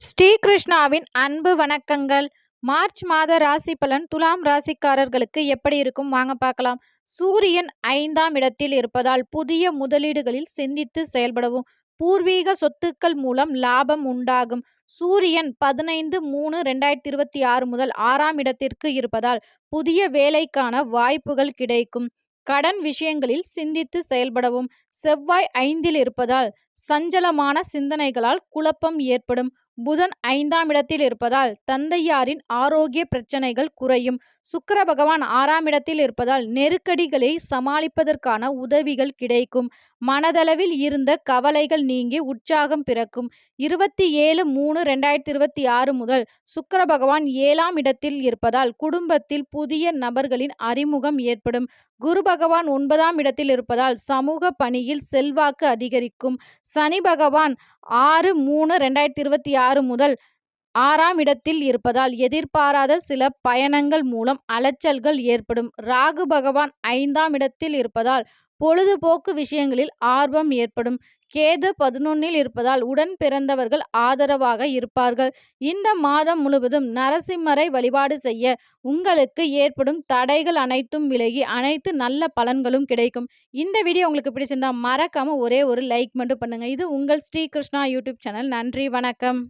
ஸ்ரீகிருஷ்ணாவின் அன்பு வணக்கங்கள். மார்ச் மாத ராசி பலன் துலாம் ராசிக்காரர்களுக்கு எப்படி இருக்கும் வாங்க பார்க்கலாம். சூரியன் 5ஆம் இடத்தில் இருப்பதால் புதிய முதலீடுகளில் சிந்தித்து செயல்படவும், பூர்வீக சொத்துக்கள் மூலம் லாபம் உண்டாகும். சூரியன் 15/3/2026 முதல் 6ஆம் இடத்திற்கு இருப்பதால் புதிய வேலைக்கான வாய்ப்புகள் கிடைக்கும். கடன் விஷயங்களில் சிந்தித்து செயல்படவும். செவ்வாய் 5இல் இருப்பதால் சஞ்சலமான சிந்தனைகளால் குழப்பம் ஏற்படும். புதன் 5ஆம் இடத்தில் இருப்பதால் தந்தையாரின் ஆரோக்கிய பிரச்சனைகள் குறையும். சுக்கிர பகவான் 6ஆம் இடத்தில் இருப்பதால் நெருக்கடிகளை சமாளிப்பதற்கான உதவிகள் கிடைக்கும். மனதளவில் இருந்த கவலைகள் நீங்கி உற்சாகம் பிறக்கும். 27/3/2026 முதல் சுக்கிர பகவான் 7ஆம் இடத்தில் இருப்பதால் குடும்பத்தில் புதிய நபர்களின் அறிமுகம் ஏற்படும். குரு பகவான் 9ஆம் இடத்தில் இருப்பதால் சமூக பணியில் செல்வாக்கு அதிகரிக்கும். சனி பகவான் 6/3/2026 முதல் 6ஆம் இடத்தில் இருப்பதால் எதிர்பாராத சில பயணங்கள் மூலம் அலைச்சல்கள் ஏற்படும். ராகு பகவான் 5ஆம் இடத்தில் இருப்பதால் பொழுதுபோக்கு விஷயங்களில் ஆர்வம் ஏற்படும். கேது 11இல் இருப்பதால் உடன் பிறந்தவர்கள் ஆதரவாக இருப்பார்கள். இந்த மாதம் முழுவதும் நரசிம்மரை வழிபாடு செய்ய உங்களுக்கு ஏற்படும் தடைகள் அனைத்தும் விலகி அனைத்து நல்ல பலன்களும் கிடைக்கும். இந்த வீடியோ உங்களுக்கு பிடிச்சிருந்தா மறக்காம ஒரே ஒரு லைக் மட்டும் பண்ணுங்க. இது உங்கள் ஸ்ரீகிருஷ்ணா யூடியூப் சேனல். நன்றி, வணக்கம்.